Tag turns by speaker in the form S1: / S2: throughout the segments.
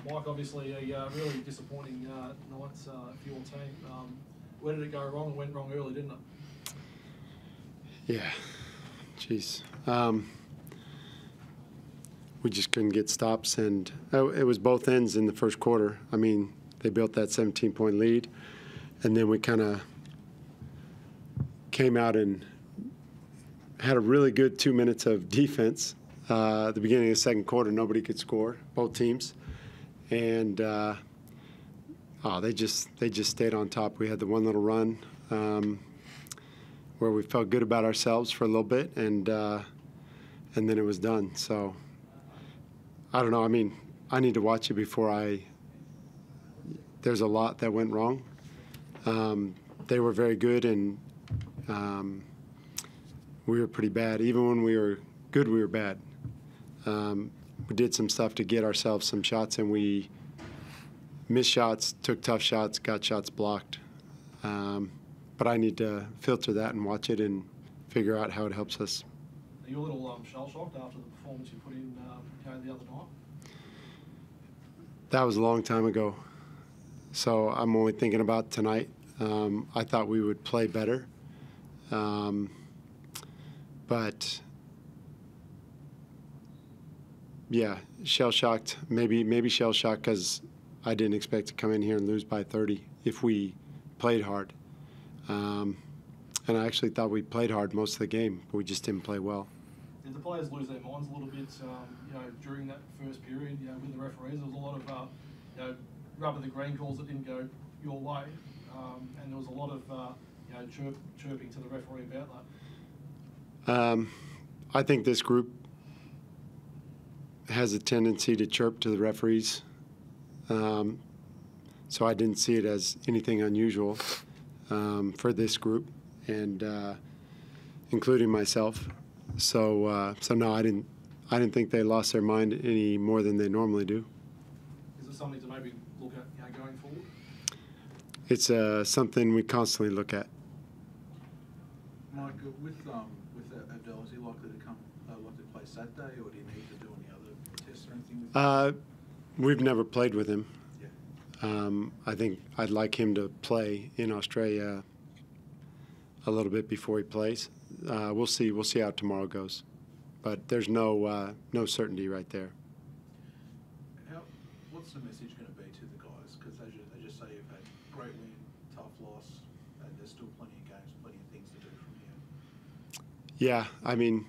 S1: Mike, obviously a really disappointing night for your team. Where did it go wrong? It went wrong early, didn't it?
S2: Yeah, jeez. We just couldn't get stops, and it was both ends in the first quarter. I mean, they built that 17-point lead, and then we kind of came out and had a really good 2 minutes of defense. At the beginning of the second quarter, nobody could score, both teams, and they just stayed on top. We had the one little run where we felt good about ourselves for a little bit, and then it was done. So I don't know. I mean, I need to watch it before there's a lot that went wrong. They were very good, and we were pretty bad. Even when we were good, we were bad. We did some stuff to get ourselves some shots, and we missed shots, took tough shots, got shots blocked. But I need to filter that and watch it and figure out how it helps us.
S1: Are you a little shell-shocked after the performance you put in the other night?
S2: That was a long time ago, so I'm only thinking about tonight. I thought we would play better, but yeah, shell-shocked. Maybe shell-shocked because I didn't expect to come in here and lose by 30 if we played hard. And I actually thought we played hard most of the game, but we just didn't play well.
S1: Did the players lose their minds a little bit, during that first period, with the referees? There was a lot of, rubber the green calls that didn't go your way, and there was a lot of, chirping to the referee about that.
S2: I think this group has a tendency to chirp to the referees, so I didn't see it as anything unusual for this group, and including myself. So no, I didn't think they lost their mind any more than they normally do.
S1: Is it something to maybe look at going forward?
S2: It's something we constantly look at.
S3: Mike, with Abdel, is he likely to play Saturday, or do you need to do any other tests or anything with him?
S2: We've never played with him.
S3: Yeah.
S2: I think I'd like him to play in Australia a little bit before he plays. We'll see. We'll see how tomorrow goes, but there's no certainty right there.
S3: What's the message going to be to the guys? Because as you say, you've had great win, tough loss, and there's still plenty of games, plenty of things to do from here.
S2: Yeah, I mean,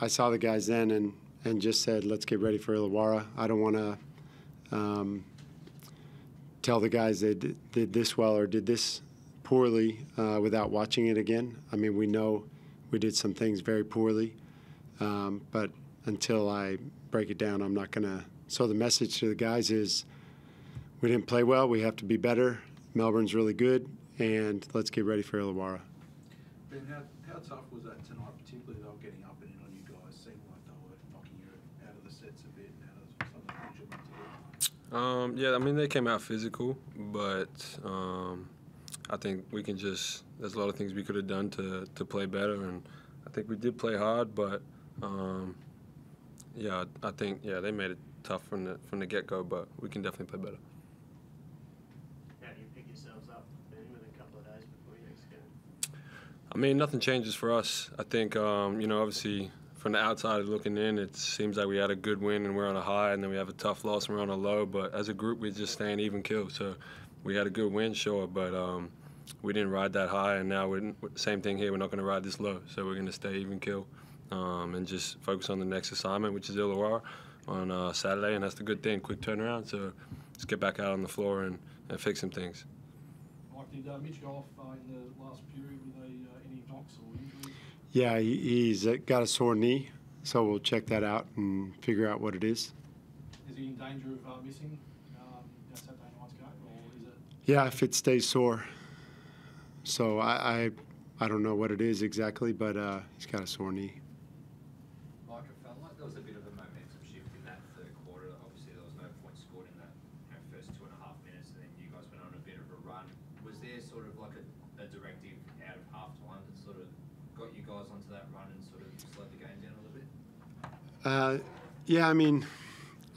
S2: I saw the guys then and just said, let's get ready for Illawarra. I don't want to tell the guys they did this well or did this poorly without watching it again. I mean, we know we did some things very poorly, but until I break it down, I'm not going to. So the message to the guys is we didn't play well. We have to be better. Melbourne's really good, and let's get ready for Illawarra.
S3: Ben, how tough was that tonight, particularly they were getting up and in on you guys, seemed like they were knocking you out of the sets a bit and out of some of the things you meant to do?
S4: Yeah, I mean, they came out physical, but I think we can there's a lot of things we could have done to play better, and I think we did play hard, but yeah, I think, they made it tough from the get-go, but we can definitely play better.
S5: How do you pick yourselves up, Ben, with a couple of days before your next game?
S4: I mean, nothing changes for us. I think, obviously, from the outside looking in, it seems like we had a good win and we're on a high, and then we have a tough loss and we're on a low. But as a group, we're just staying even kill. So we had a good win, sure, but we didn't ride that high, and now same thing here. We're not going to ride this low, so we're going to stay even kill and just focus on the next assignment, which is Illawarra on Saturday, and that's the good thing. Quick turnaround, so let's get back out on the floor and fix some things.
S1: Mike, did Mitch go off in the last period with any knocks or injuries?
S2: Yeah, he's got a sore knee, so we'll check that out and figure out what it is.
S1: Is he in danger of missing Saturday night's game, or is it?
S2: Yeah, if it stays sore. So I don't know what it is exactly, but he's got a sore knee.
S6: Mike, it felt like there was a bit of a momentum shift in that third quarter. Obviously, there was no points scored in that first 2.5 minutes, and then you guys went on a bit of a run. Was there sort of like a directive out of half-time that sort of got you guys onto that run and sort of slowed the game down a little bit?
S2: Yeah, I mean,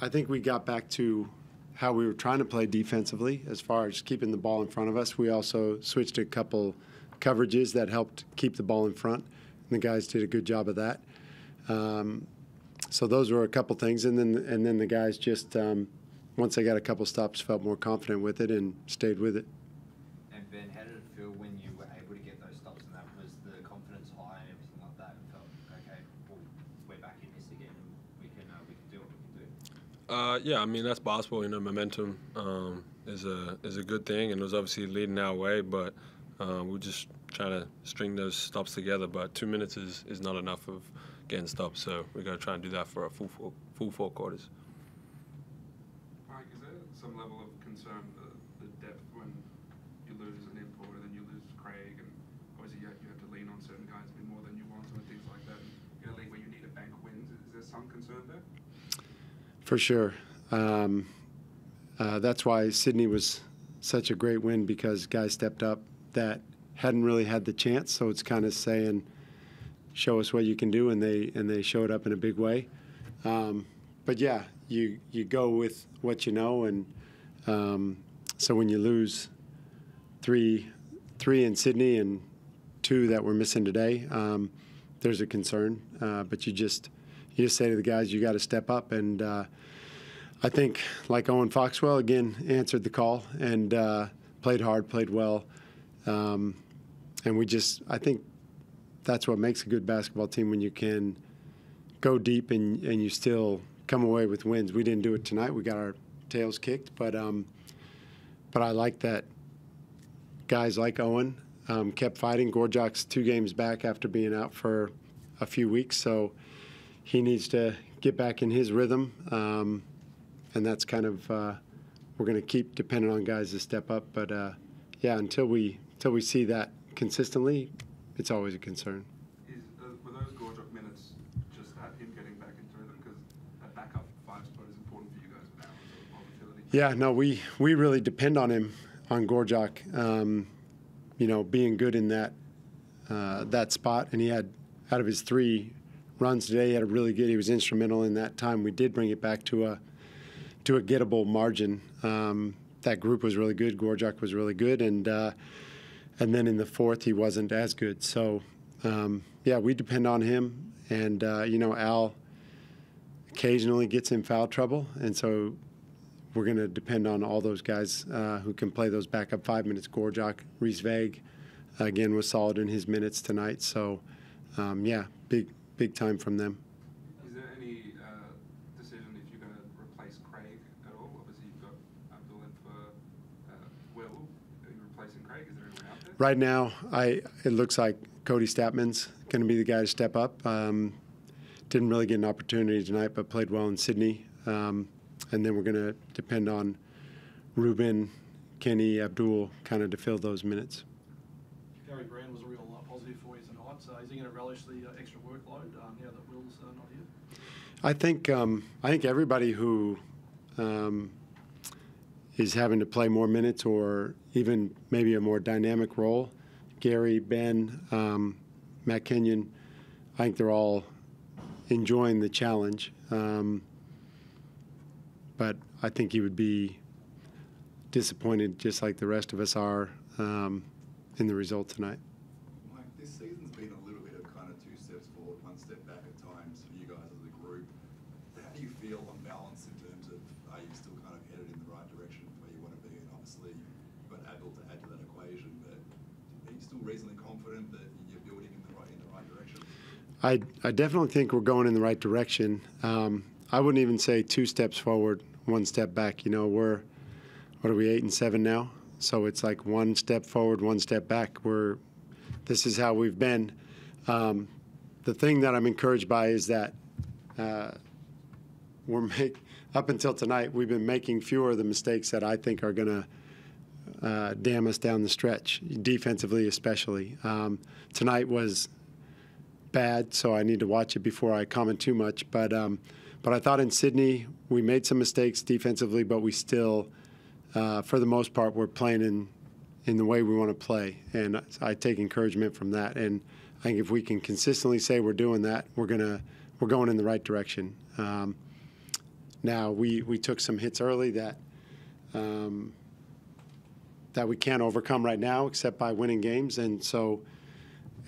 S2: I think we got back to how we were trying to play defensively as far as keeping the ball in front of us. We also switched a couple coverages that helped keep the ball in front, and the guys did a good job of that. So those were a couple things, and then the guys just once they got a couple stops, felt more confident with it and stayed with it.
S6: And Ben, how did it feel when you were able to get those stops and that? Was the confidence high and everything like that? And felt okay, well, we're back in this again. We can do what we can do.
S4: Yeah, I mean that's basketball. You know, momentum is a good thing, and it was obviously leading our way. But we're just trying to string those stops together. But 2 minutes is not enough of getting stops, so we're going to try and do that for a full 4 quarters.
S3: Mike, is there some level of concern the depth when you lose an import and then you lose Craig, and obviously you have to lean on certain guys a bit more than you want to and things like that, in a league where you need a bank of wins? Is there some concern there?
S2: For sure. That's why Sydney was such a great win, because guys stepped up that hadn't really had the chance. So it's kind of saying, show us what you can do, and they showed up in a big way. But yeah, you go with what you know, and so when you lose three in Sydney and 2 that we're missing today, there's a concern. But you just say to the guys, you got to step up, and I think like Owen Foxwell again answered the call and played hard, played well, and I think that's what makes a good basketball team, when you can go deep and you still come away with wins. We didn't do it tonight. We got our tails kicked, but I like that guys like Owen kept fighting. Gorjak's 2 games back after being out for a few weeks, so he needs to get back in his rhythm, and that's kind of we're going to keep depending on guys to step up. But yeah, until we see that consistently, it's always a concern.
S3: Were those Gorjak minutes just that, him getting back into rhythm? Because that backup 5 spot is important for you guys with Allen's volatility.
S2: Yeah, no, we really depend on him, on Gorjak, being good in that spot. And he had, out of his 3 runs today, he had a really good. He was instrumental in that time. We did bring it back to a gettable margin. That group was really good. Gorjak was really good, and then in the 4th, he wasn't as good. So, yeah, we depend on him. And, Al occasionally gets in foul trouble. And so we're going to depend on all those guys who can play those backup 5 minutes. Gorjak, Reese Vague, again, was solid in his minutes tonight. So, yeah, big time from them.
S3: Is there any decision if you're going to replace Craig at all? Obviously, you've got Abdul in for Will. Are you replacing Craig? Is there anyone out there?
S2: Right now, it looks like Cody Statman's going to be the guy to step up. Didn't really get an opportunity tonight, but played well in Sydney. And then we're going to depend on Ruben, Kenny, Abdul kind of to fill those minutes.
S1: Gary Brand was a real positive for you tonight. So is he going to relish the extra workload now that Will's not here?
S2: I think everybody who is having to play more minutes, or even maybe a more dynamic role, Gary, Ben, Matt Kenyon, I think they're all enjoying the challenge. But I think he would be disappointed, just like the rest of us are, in the result tonight.
S7: Mike, this season's been a little bit of kind of 2 steps forward, 1 step back at times for you guys as a group. How do you feel on balance in terms of, are you still kind of headed in the right direction where you want to be? And obviously, you've got Abdul to add to that equation, but are you still reasonably confident that you're building in the right direction?
S2: I definitely think we're going in the right direction. I wouldn't even say 2 steps forward, 1 step back. We're, what are we, 8 and 7 now? So it's like 1 step forward, 1 step back. This is how we've been. The thing that I'm encouraged by is that up until tonight, we've been making fewer of the mistakes that I think are going to damn us down the stretch, defensively especially. Tonight was bad, so I need to watch it before I comment too much. But I thought in Sydney we made some mistakes defensively, but we still, for the most part, we're playing in the way we want to play, and I take encouragement from that. And I think if we can consistently say we're doing that, we're going in the right direction. Now we took some hits early that that we can't overcome right now except by winning games. And so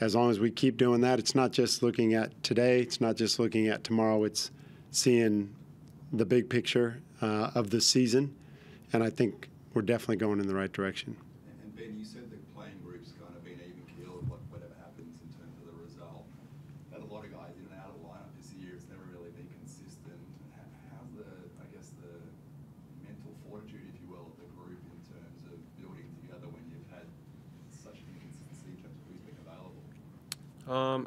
S2: as long as we keep doing that, it's not just looking at today, it's not just looking at tomorrow, it's seeing the big picture of the season. And I think we're definitely going in the right direction.
S7: And Ben, you said the playing group's kind of been even keeled, whatever happens in terms of the result. Had a lot of guys in and out of the lineup this year. It's never really been consistent. How's the mental fortitude, if you will, of the group in terms of building together when you've had such inconsistency in terms of who's been available?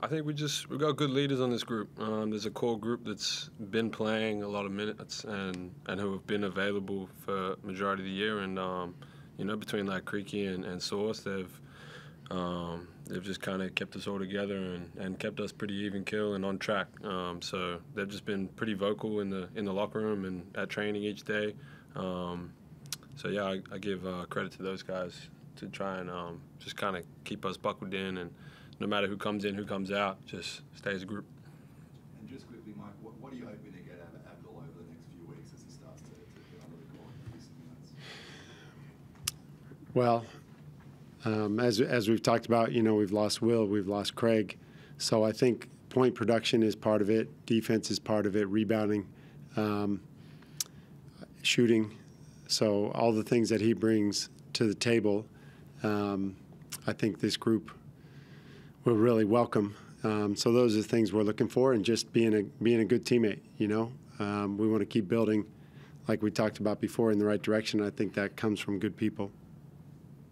S4: I think we've got good leaders on this group. There's a core group that's been playing a lot of minutes and who have been available for majority of the year. And you know, between like Creaky and Sauce, they've just kind of kept us all together and kept us pretty even keel and on track. So they've just been pretty vocal in the locker room and at training each day. So yeah, I give credit to those guys to try and just kind of keep us buckled in, and no matter who comes in, who comes out, just stay as a group.
S7: And just quickly, Mike, what are you hoping to get out of Abdul over the next few weeks as he starts to get under the collar and do some minutes?
S2: Well, as we've talked about, you know, we've lost Will, we've lost Craig. So I think point production is part of it, defense is part of it, rebounding, shooting. So all the things that he brings to the table, I think this group will really welcome. So those are the things we're looking for, and just being a good teammate. You know, we want to keep building, like we talked about before, in the right direction. I think that comes from good people.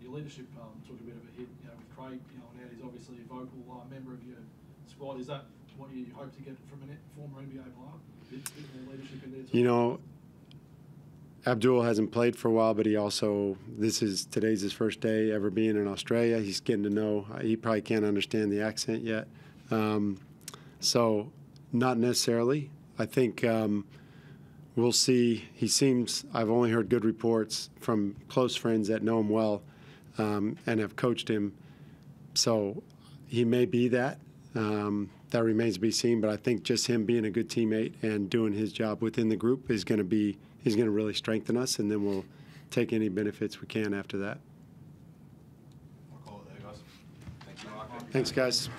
S1: Your leadership took a bit of a hit, you know, with Craig. You know, now he's obviously a vocal member of your squad. Is that what you hope to get from a former NBA player? A bit more leadership in there too?
S2: You know, Abdul hasn't played for a while, but he also, today's his first day ever being in Australia. He's getting to know, he probably can't understand the accent yet. So not necessarily. I think we'll see. I've only heard good reports from close friends that know him well and have coached him. So he may be that. That remains to be seen, but I think just him being a good teammate and doing his job within the group is going to really strengthen us, and then we'll take any benefits we can after that.
S7: I'll call it there, guys. Thank you, Mike.
S2: Thanks, guys.